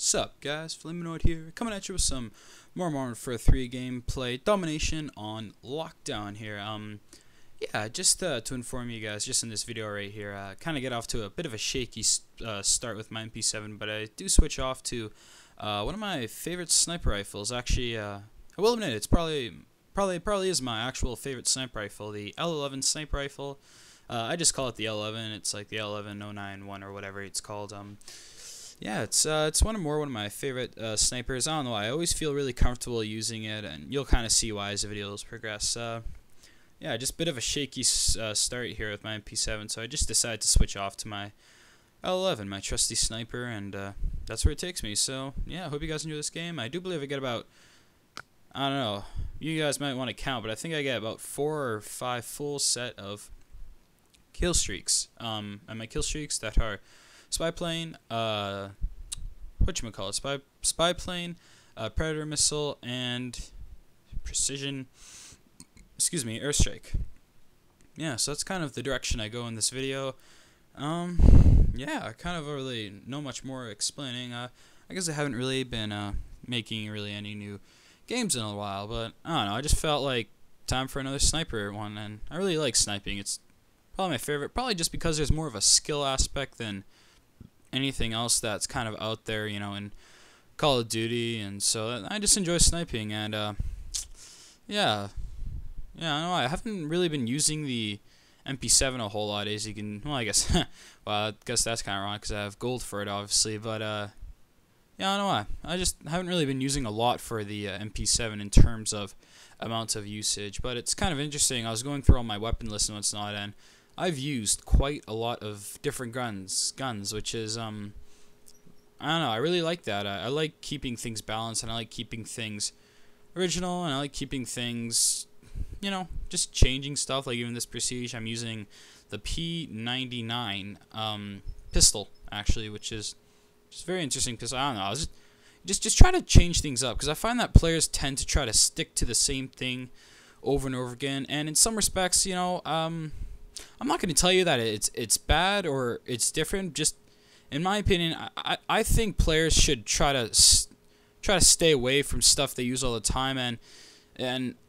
Sup guys, Flameinoid here, coming at you with some more Modern Warfare 3 gameplay domination on lockdown here. Yeah, just to inform you guys, just in this video right here, kind of get off to a bit of a shaky start with my MP7, but I do switch off to one of my favorite sniper rifles. Actually, I will admit it's probably is my actual favorite sniper rifle, the L11 sniper rifle. I just call it the L11. It's like the L11091 or whatever it's called. Yeah, it's one of my favorite snipers. I don't know why. I always feel really comfortable using it, and you'll kind of see why as the videos progress. Yeah, just a bit of a shaky start here with my MP7, so I just decided to switch off to my L11, my trusty sniper, and that's where it takes me. So yeah, I hope you guys enjoy this game. I do believe I get about, I don't know, you guys might want to count, but I think I get about 4 or 5 full set of kill streaks. And my kill streaks that are spy plane, spy plane, predator missile, and precision, airstrike. Yeah, so that's kind of the direction I go in this video. Yeah, I kind of don't really know much more explaining. I guess I haven't really been making really any new games in a while, but I don't know, I just felt like time for another sniper one, and I really like sniping. It's probably my favorite, probably just because there's more of a skill aspect than anything else that's kind of out there, you know, in Call of Duty, and so I just enjoy sniping. And yeah, I know I haven't really been using the MP7 a whole lot, as you can, well, I guess, well, I guess that's kind of wrong because I have gold for it, obviously, but yeah, I don't know why. I just haven't really been using a lot for the MP7 in terms of amounts of usage, but it's kind of interesting. I was going through all my weapon lists and whatnot, and I've used quite a lot of different guns, which is, I don't know, I really like that. I like keeping things balanced, and I like keeping things original, and I like keeping things, you know, just changing stuff. Like even this Prestige, I'm using the P99 pistol, actually, which is just very interesting because, I don't know, I was just try to change things up, because I find that players tend to try to stick to the same thing over and over again, and in some respects, you know, I'm not going to tell you that it's bad or it's different. Just in my opinion, I think players should try to stay away from stuff they use all the time, and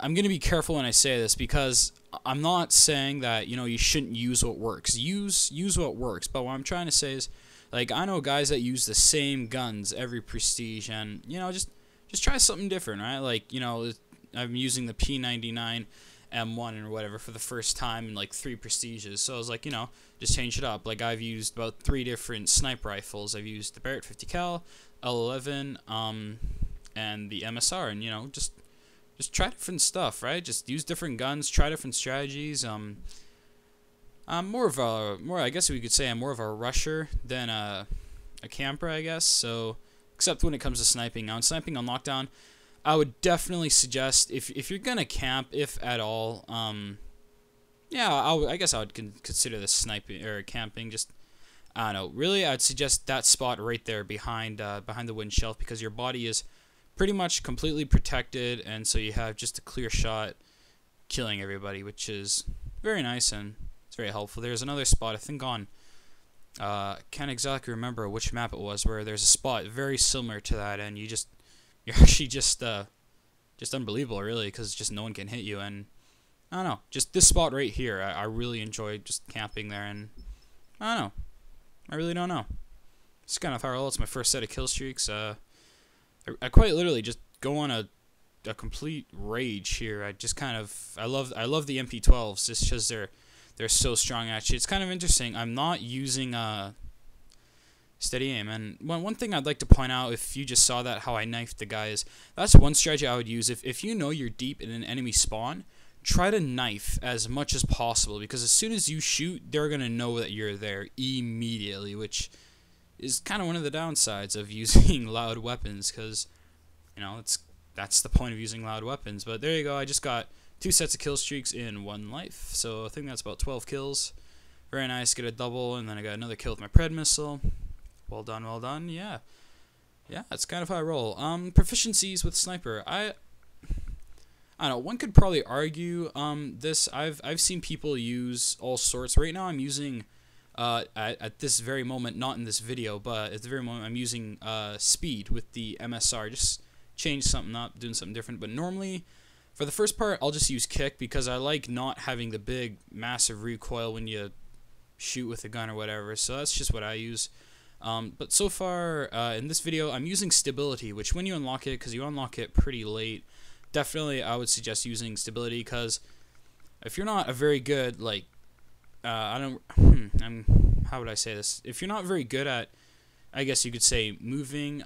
I'm going to be careful when I say this, because I'm not saying that, you know, you shouldn't use what works. Use what works, but what I'm trying to say is, like, I know guys that use the same guns every Prestige, and, you know, just try something different, right? Like, you know, I'm using the P99 M1 or whatever for the first time in like 3 Prestiges, so I was like, you know, just change it up. Like, I've used about 3 different sniper rifles. I've used the Barrett 50 cal, L11, and the MSR, and, you know, just try different stuff, right? Just use different guns, try different strategies. I'm I guess we could say I'm more of a rusher than a camper, I guess. So, except when it comes to sniping. Now, in sniping on lockdown, I would definitely suggest, if you're gonna camp, if at all, yeah, I guess I would consider this sniping or camping. Just, I don't know. Really, I'd suggest that spot right there behind the wind shelf, because your body is pretty much completely protected, and so you have just a clear shot killing everybody, which is very nice and it's very helpful. There's another spot, I think on, can't exactly remember which map it was, where there's a spot very similar to that, and you're actually just unbelievable, really, because just no one can hit you. And I don't know, just this spot right here, I really enjoyed just camping there, and I don't know, I really don't know. It's kind of how I roll. It's my first set of kill streaks. I quite literally just go on a complete rage here. I love the MP12s just because they're so strong. Actually, it's kind of interesting. I'm not using steady aim, and one thing I'd like to point out, if you just saw that how I knifed the guy, is that's one strategy I would use. If you know you're deep in an enemy spawn, try to knife as much as possible, because as soon as you shoot, they're gonna know that you're there immediately, which is kind of one of the downsides of using loud weapons, because, you know, that's the point of using loud weapons. But there you go, I just got 2 sets of kill streaks in 1 life, so I think that's about 12 kills. Very nice, get a double, and then I got another kill with my pred missile. Well done, yeah, that's kind of how I roll. Proficiencies with sniper, I don't know, one could probably argue this. I've seen people use all sorts. Right now I'm using at this very moment, not in this video, but at the very moment I'm using speed with the MSR. Just change something up, doing something different. But normally, for the first part, I'll just use kick because I like not having the big, massive recoil when you shoot with a gun or whatever. So that's just what I use. But so far in this video, I'm using stability, which when you unlock it, because you unlock it pretty late, definitely I would suggest using stability, because if you're not a very good, like, how would I say this? If you're not very good at, I guess you could say, moving,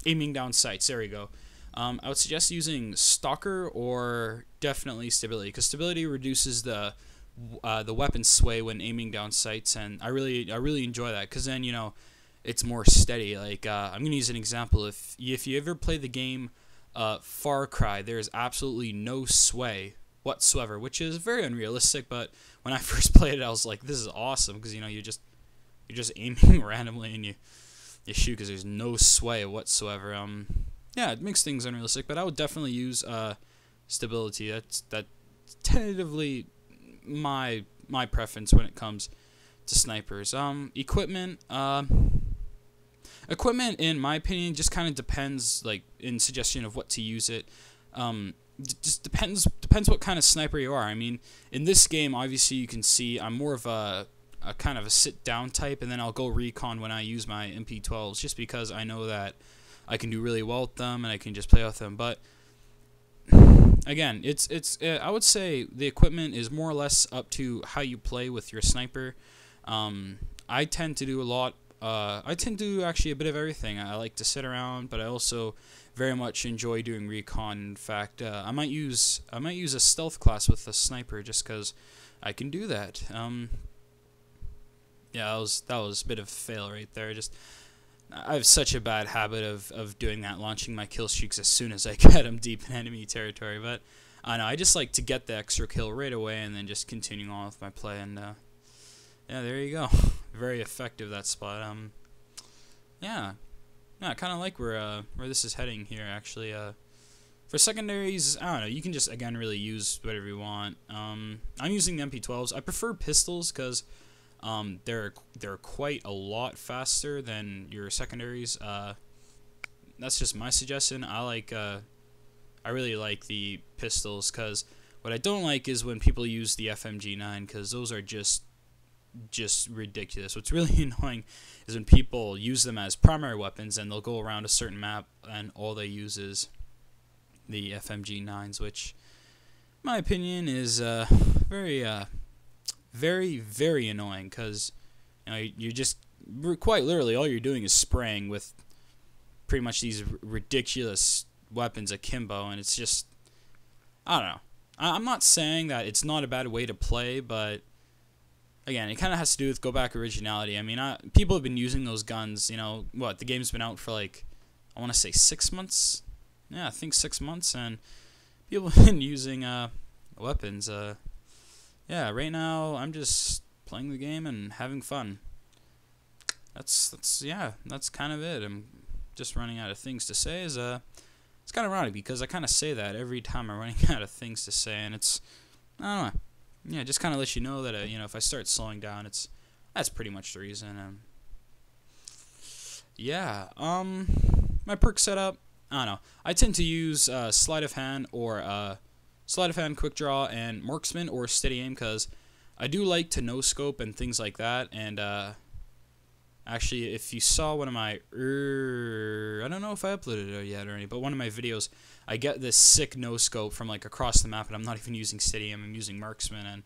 aiming down sights, there we go. I would suggest using Stalker or definitely stability, because stability reduces the weapon sway when aiming down sights, and I really enjoy that, because then, you know, it's more steady. Like I'm gonna use an example. If you ever play the game Far Cry, there's absolutely no sway whatsoever, which is very unrealistic. But when I first played it, I was like, this is awesome, because you know, you're just aiming randomly and you shoot, because there's no sway whatsoever. Yeah, it makes things unrealistic, but I would definitely use stability. That's tentatively my preference when it comes to snipers. Equipment in my opinion just kind of depends, like, in suggestion of what to use it. Just depends what kind of sniper you are. I mean, in this game, obviously you can see I'm more of a kind of a sit down type, and then I'll go recon when I use my MP12s, just because I know that I can do really well with them and I can just play with them. But again, I would say the equipment is more or less up to how you play with your sniper. I tend to do a lot. I tend to do actually a bit of everything. I like to sit around, but I also very much enjoy doing recon. In fact, I might use a stealth class with a sniper just because I can do that. Yeah, that was a bit of a fail right there. I have such a bad habit of doing that, launching my kill streaks as soon as I get them deep in enemy territory. But I don't know, I just like to get the extra kill right away and then just continuing on with my play. And yeah, there you go. Very effective, that spot. Yeah, I kind of like where this is heading here, actually. For secondaries, I don't know, you can just, again, really use whatever you want. I'm using the MP12s. I prefer pistols because they're quite a lot faster than your secondaries. That's just my suggestion. I really like the pistols, because what I don't like is when people use the FMG9, because those are just ridiculous. What's really annoying is when people use them as primary weapons and they'll go around a certain map and all they use is the FMG9s, which, in my opinion, is very, very annoying, because you know, you're just quite literally all you're doing is spraying with pretty much these ridiculous weapons akimbo, and it's just, I don't know. I'm not saying that it's not a bad way to play, but again, it kind of has to do with go back originality. I mean, people have been using those guns, you know, the game's been out for, like, I want to say 6 months. Yeah, I think 6 months, and people have been using weapons. Yeah, right now I'm just playing the game and having fun. That's kind of it. I'm just running out of things to say. It's kind of ironic, because I kind of say that every time I'm running out of things to say, and it's, I don't know. Yeah, just kind of let you know that you know, if I start slowing down, that's pretty much the reason. Yeah. My perk setup, I don't know. I tend to use sleight of hand or sleight of hand, quick draw, and marksman or steady aim, because I do like to no scope and things like that. And actually, if you saw one of my I don't know if I uploaded it yet or anything, but one of my videos, I get this sick no scope from, like, across the map, and I'm not even using steady aim. I'm using marksman, and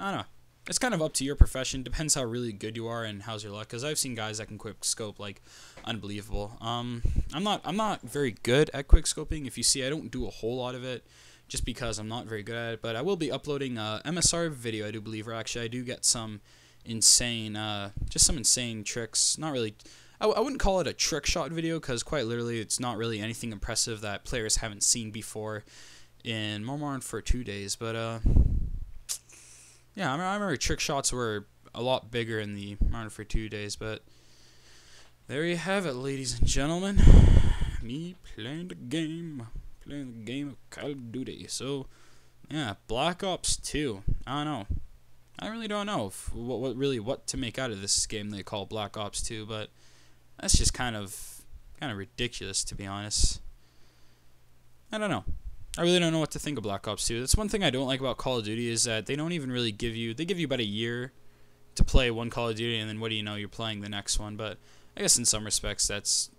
I don't know. It's kind of up to your profession. Depends how really good you are and how's your luck. Because I've seen guys that can quick scope like unbelievable. I'm not very good at quick scoping. If you see, I don't do a whole lot of it, just because I'm not very good at it. But I will be uploading a MSR video, I do believe, or actually I do get some insane, just some insane tricks. Not really, I wouldn't call it a trick shot video, because quite literally it's not really anything impressive that players haven't seen before in Modern Warfare 2 days. But yeah, I remember trick shots were a lot bigger in the Modern Warfare 2 days. But there you have it, ladies and gentlemen. Me playing the game of Call of Duty. So yeah, Black Ops 2. I don't know. I really don't know what to make out of this game they call Black Ops 2, but that's just kind of ridiculous, to be honest. I don't know. I really don't know what to think of Black Ops 2. That's one thing I don't like about Call of Duty, is that they don't even really give you about a year to play one Call of Duty, and then what do you know, you're playing the next one. But I guess in some respects that's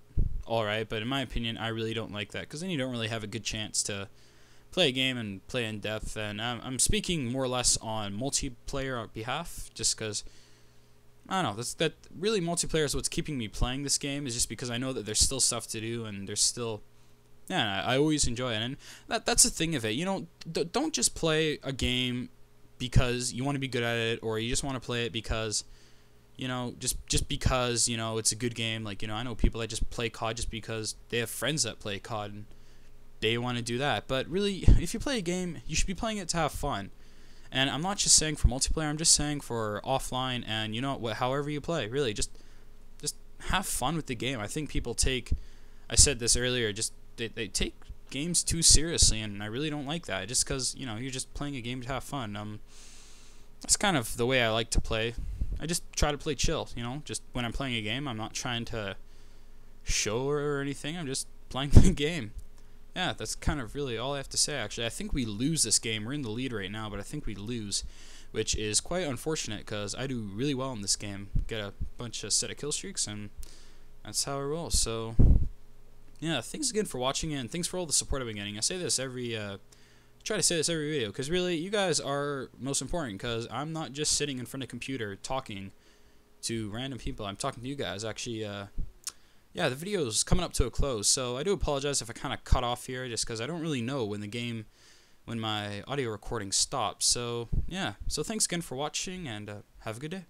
alright, but in my opinion I really don't like that, because then you don't really have a good chance to play a game and play in depth. And I'm speaking more or less on multiplayer behalf, just because I don't know, that really multiplayer is what's keeping me playing this game, is just because I know that there's still stuff to do, and there's still, yeah, I always enjoy it. And that's the thing of it. You know, don't just play a game because you want to be good at it, or you just want to play it because, you know, just because, you know, it's a good game. Like, you know, I know people that just play COD just because they have friends that play COD and they want to do that. But really, if you play a game, you should be playing it to have fun. And I'm not just saying for multiplayer, I'm just saying for offline, and, you know, however you play, really, just have fun with the game. I think people I said this earlier, just they take games too seriously, and I really don't like that, just because, you know, you're just playing a game to have fun. That's kind of the way I like to play. I just try to play chill, you know, just when I'm playing a game, I'm not trying to show or anything, I'm just playing the game. Yeah, that's kind of really all I have to say, actually. I think we lose this game. We're in the lead right now, but I think we lose, which is quite unfortunate, because I do really well in this game. Get a bunch of set of kill streaks, and that's how I roll. So yeah, thanks again for watching, and thanks for all the support I've been getting. I say this try to say this every video, because really, you guys are most important, because I'm not just sitting in front of a computer talking to random people. I'm talking to you guys. Actually, yeah, the video is coming up to a close, so I do apologize if I kind of cut off here, just because I don't really know when my audio recording stops. So yeah, so thanks again for watching, and have a good day.